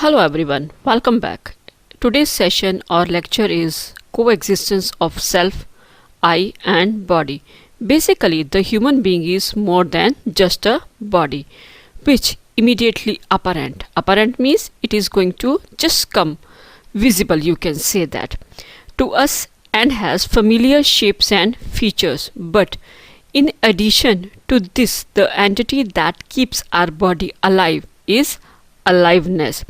Hello everyone, welcome back. Today's session or lecture is coexistence of self, I and body. Basically, the human being is more than just a body, which immediately apparent. Apparent means it is going to just come visible, you can say that, to us and has familiar shapes and features. But in addition to this, the entity that keeps our body alive is aliveness.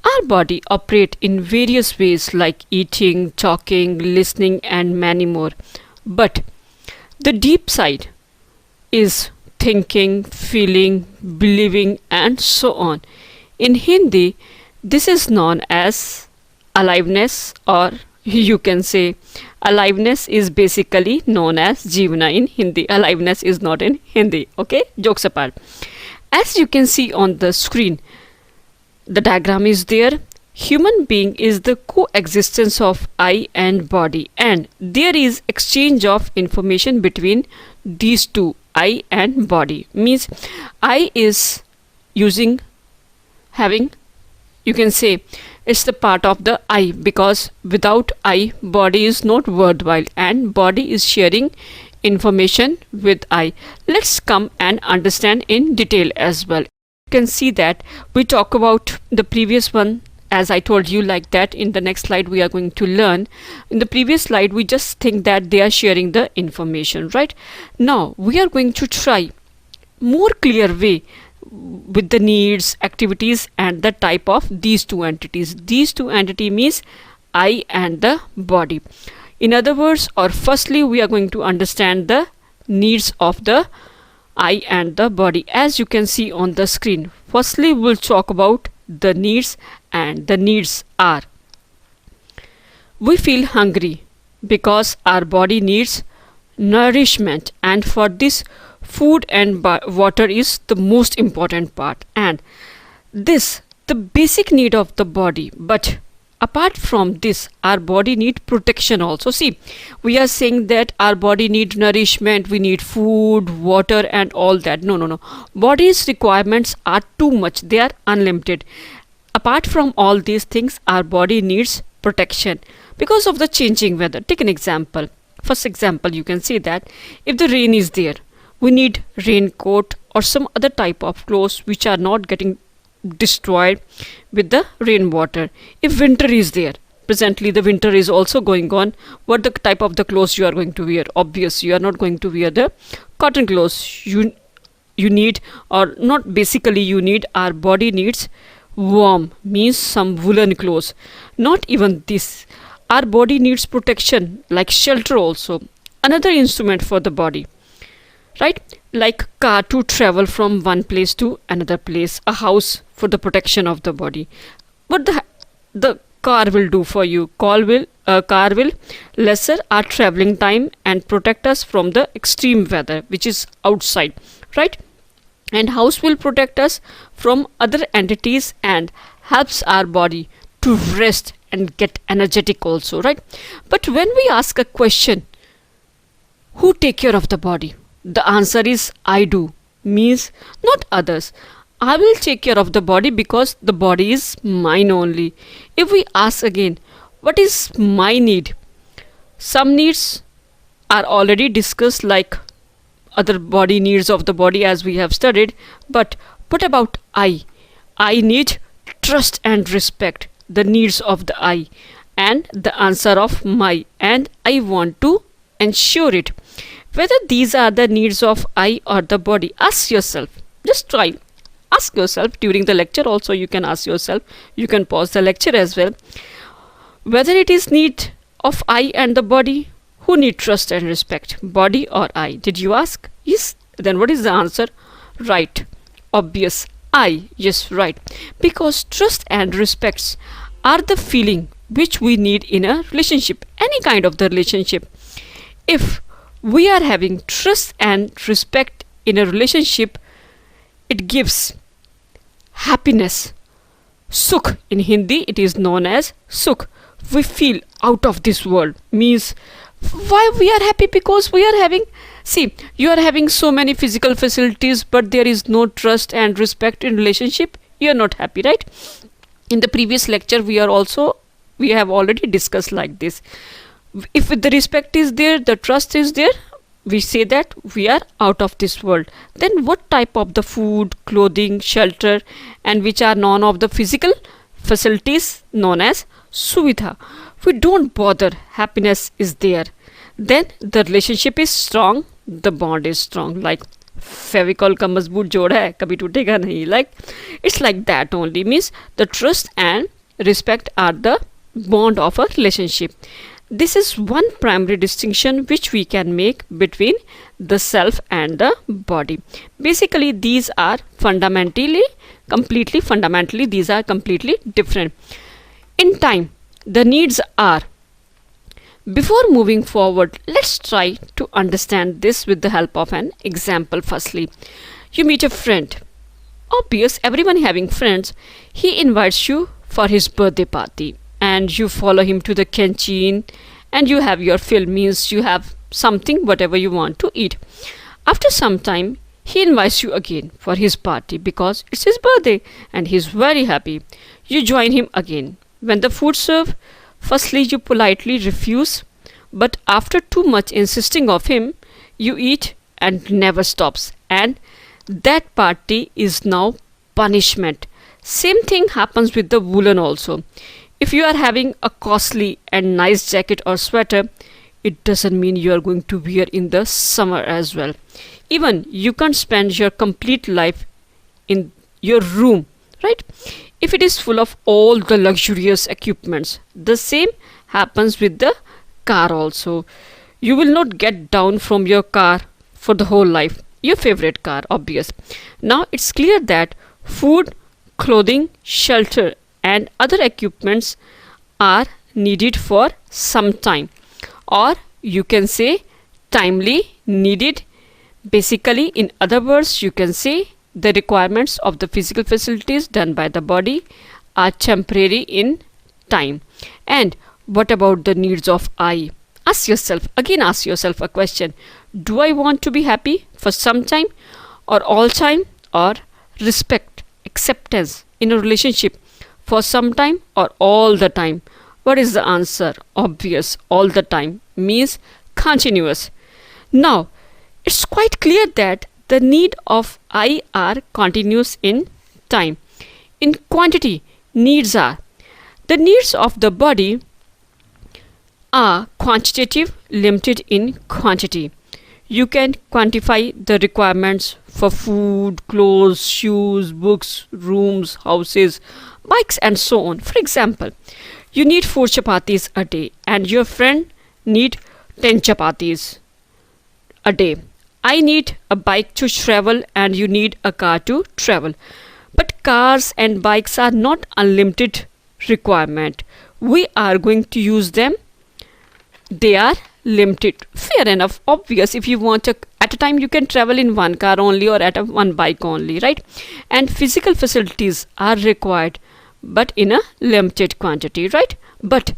Our body operate in various ways like eating, talking, listening and many more. But the deep side is thinking, feeling, believing and so on. In Hindi, this is known as aliveness, or you can say aliveness is basically known as Jivna in Hindi. Aliveness is not in Hindi. Okay, jokes apart. As you can see on the screen, the diagram is there. Human being is the coexistence of I and body, and there is exchange of information between these two, I and body. Means I is using, having, you can say it's the part of the I, because without I body is not worthwhile and body is sharing information with I. Let's come and understand in detail as well. You can see that we talk about the previous one, as I told you, like that. In the next slide we are going to learn. In the previous slide we just think that they are sharing the information, right? Now we are going to try more clear way with the needs, activities and the type of these two entities. These two entity means I and the body. In other words, or firstly we are going to understand the needs of the I and the body. As you can see on the screen, firstly we'll talk about the needs, and the needs are: we feel hungry because our body needs nourishment, and for this food and water is the most important part, and this the basic need of the body. But apart from this, our body need protection also. See, we are saying that our body need nourishment, we need food, water and all that. No. Body's requirements are too much, they are unlimited. Apart from all these things, our body needs protection because of the changing weather. Take an example. First example, you can see that if the rain is there, we need raincoat or some other type of clothes which are not getting destroyed with the rainwater. If winter is there, presently the winter is also going on, what the type of the clothes you are going to wear? Obviously you are not going to wear the cotton clothes. You need, or not basically you need, our body needs warm, means some woolen clothes. Not even this, our body needs protection like shelter also, another instrument for the body, right? Like car to travel from one place to another place, a house for the protection of the body. What the car will do for you? Car will lesser our traveling time and protect us from the extreme weather which is outside, right? And house will protect us from other entities and helps our body to rest and get energetic also, right? But when we ask a question, who take care of the body? The answer is I do, means not others. I will take care of the body because the body is mine only. If we ask again, what is my need? Some needs are already discussed, like other body needs of the body as we have studied. But what about I? I need trust and respect, the needs of the I, and the answer of my, and I want to ensure it. Whether these are the needs of I or the body, ask yourself. Just try. Ask yourself during the lecture also. You can ask yourself. You can pause the lecture as well. Whether it is need of I and the body, who need trust and respect, body or I? Did you ask? Yes. Then what is the answer? Right. Obvious. I. Yes, right. Because trust and respects are the feeling which we need in a relationship, any kind of the relationship. If we are having trust and respect in a relationship, it gives happiness. Sukh in Hindi, it is known as Sukh. We feel out of this world. Means why we are happy? Because we are having, see, you are having so many physical facilities, but there is no trust and respect in relationship. You are not happy, right? In the previous lecture we have already discussed like this. If the respect is there, the trust is there, we say that we are out of this world. Then what type of the food, clothing, shelter, and which are none of the physical facilities known as suvidha, we don't bother, happiness is there, then the relationship is strong, the bond is strong. Like Fevicol का मजबूत जोड़ है, कभी टूटेगा नहीं. Like it's like that only, means the trust and respect are the bond of a relationship. This is one primary distinction which we can make between the self and the body. Basically these are fundamentally different. In time, the needs are. Before moving forward, let's try to understand this with the help of an example. Firstly, you meet a friend. Obvious, everyone having friends. He invites you for his birthday party and you follow him to the canteen and you have your fill, means you have something whatever you want to eat. After some time, he invites you again for his party because it's his birthday and he's very happy. You join him again. When the food served, firstly you politely refuse, but after too much insisting of him, you eat and never stops, and that party is now punishment. Same thing happens with the woolen also. If you are having a costly and nice jacket or sweater, it doesn't mean you are going to wear in the summer as well. Even you can't spend your complete life in your room, right? If it is full of all the luxurious equipments. The same happens with the car also. You will not get down from your car for the whole life. Your favorite car, obvious. Now it's clear that food, clothing, shelter and other equipments are needed for some time, or you can say timely needed. Basically, in other words, you can say the requirements of the physical facilities done by the body are temporary in time. And what about the needs of I? Ask yourself a question. Do I want to be happy for some time or all time, or respect, acceptance in a relationship for some time or all the time? What is the answer? Obvious, all the time means continuous. Now, it's quite clear that the need of I are continuous in time. In quantity, needs are. The needs of the body are quantitative, limited in quantity. You can quantify the requirements for food, clothes, shoes, books, rooms, houses, bikes and so on. For example, you need 4 chapatis a day and your friend need 10 chapatis a day. I need a bike to travel and you need a car to travel. But cars and bikes are not unlimited requirement. We are going to use them. They are limited. Fair enough, obvious. If you want at a time you can travel in one car only or at one bike only, right? And physical facilities are required but in a limited quantity, right? But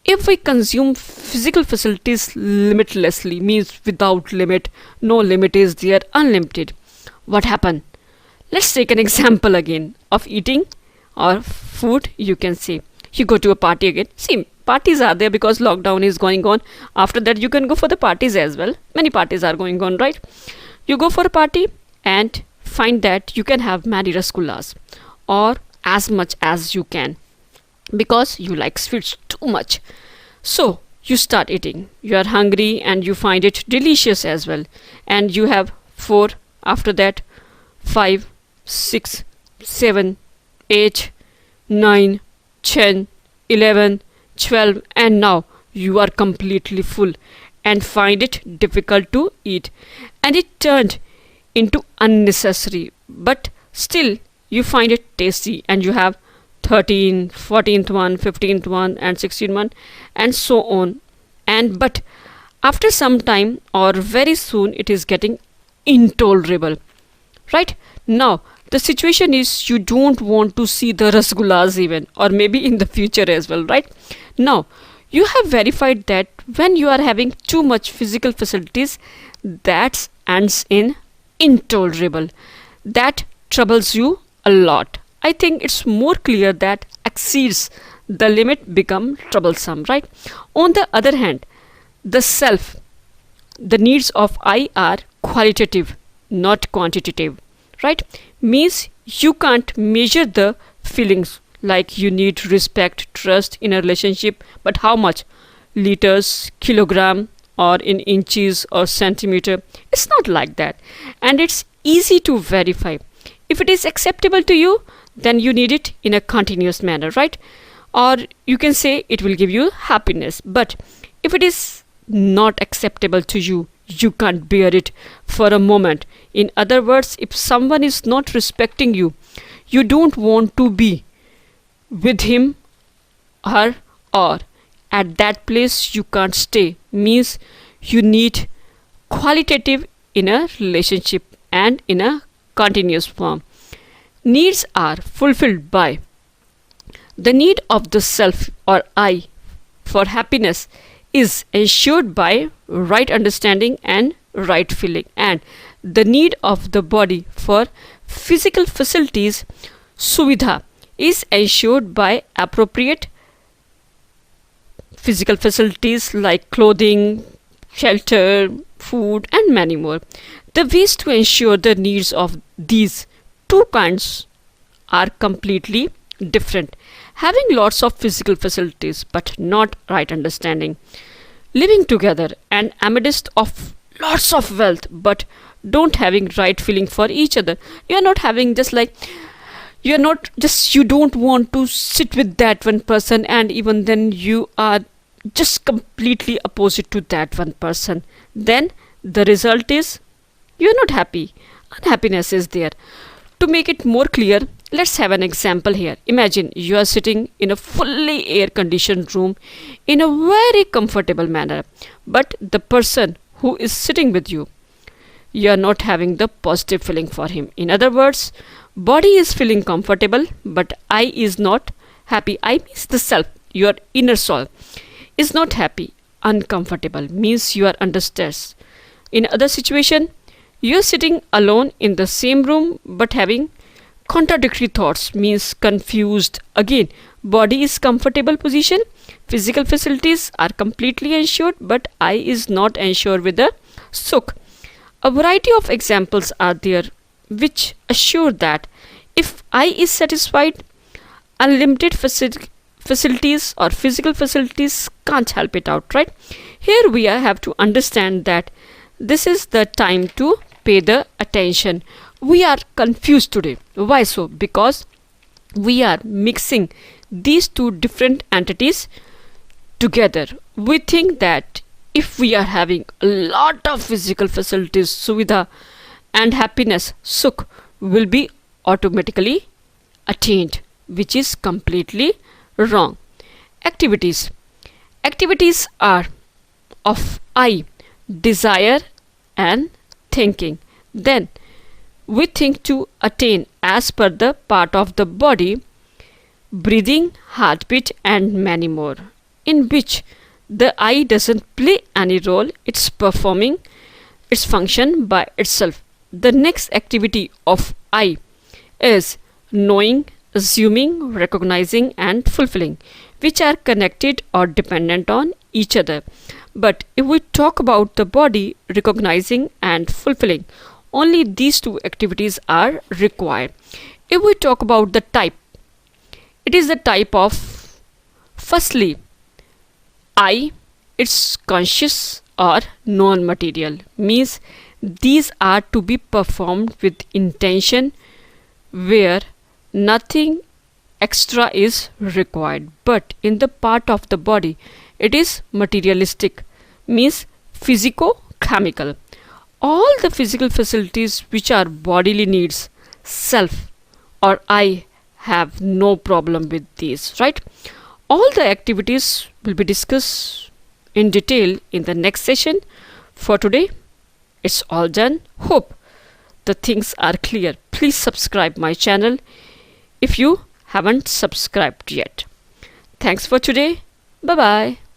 if we consume physical facilities limitlessly, means without limit, no limit is there, unlimited, what happen? Let's take an example again of eating or food. You can say you go to a party again. See, parties are there because lockdown is going on. After that you can go for the parties as well. Many parties are going on, right? You go for a party and find that you can have many rasgullas or as much as you can because you like sweets too much. So you start eating. You are hungry and you find it delicious as well. And you have 4, after that 5, 6, 7, 8, 9, 10, 11, 12, and now you are completely full and find it difficult to eat. And it turned into unnecessary, but still you find it tasty and you have 13th, 14th one, 15th one and 16th one and so on. And but after some time or very soon it is getting intolerable, right? Now the situation is you don't want to see the rasgullas even, or maybe in the future as well, right? Now you have verified that when you are having too much physical facilities, that ends in intolerable. That troubles you a lot. I think it's more clear that exceeds the limit become troublesome, right? On the other hand, the self, the needs of I are qualitative, not quantitative, right? Means you can't measure the feelings like you need respect, trust in a relationship, but how much? Liters, kilogram, or in inches or centimeter. It's not like that. And it's easy to verify. If it is acceptable to you, then you need it in a continuous manner, right? Or you can say it will give you happiness. But if it is not acceptable to you, you can't bear it for a moment. In other words, if someone is not respecting you, you don't want to be with him, her, or at that place you can't stay. Means you need qualitative in a relationship and in a continuous form. Needs are fulfilled by the need of the self or I for happiness is ensured by right understanding and right feeling, and the need of the body for physical facilities suvidha is ensured by appropriate physical facilities like clothing, shelter, food, and many more. The ways to ensure the needs of these two kinds are completely different. Having lots of physical facilities but not right understanding. Living together and amidst of lots of wealth but don't having right feeling for each other. You are not having just like you're not just you don't want to sit with that one person, and even then you are just completely opposite to that one person. Then the result is you're not happy. Unhappiness is there. To make it more clear, let's have an example here. Imagine you are sitting in a fully air conditioned room in a very comfortable manner, but the person who is sitting with you, you are not having the positive feeling for him. In other words, body is feeling comfortable but I is not happy. I means the self, your inner soul is not happy. Uncomfortable means you are under stress. In other situation, you are sitting alone in the same room but having contradictory thoughts, means confused. Again, body is comfortable position, physical facilities are completely ensured but I is not ensured with the sukh. A variety of examples are there which assure that if I is satisfied, unlimited facilities or physical facilities can't help it out, right? Here we have to understand that this is the time to pay the attention. We are confused today. Why so? Because we are mixing these two different entities together. We think that if we are having a lot of physical facilities, suvidha, and happiness, sukh, will be automatically attained, which is completely wrong. Activities. Activities are of I, desire and thinking. Then we think to attain as per the part of the body, breathing, heartbeat, and many more, in which the I doesn't play any role, it's performing its function by itself. The next activity of I is knowing, assuming, recognizing, and fulfilling, which are connected or dependent on each other. But if we talk about the body, recognizing and fulfilling, only these two activities are required. If we talk about the type, it is the type of firstly I, it's conscious or non-material, means these are to be performed with intention where nothing extra is required. But in the part of the body, it is materialistic, means physico-chemical. All the physical facilities which are bodily needs, self or I have no problem with these, right? All the activities will be discussed in detail in the next session. For today, it's all done. Hope the things are clear. Please subscribe my channel if you haven't subscribed yet. Thanks for today. Bye bye.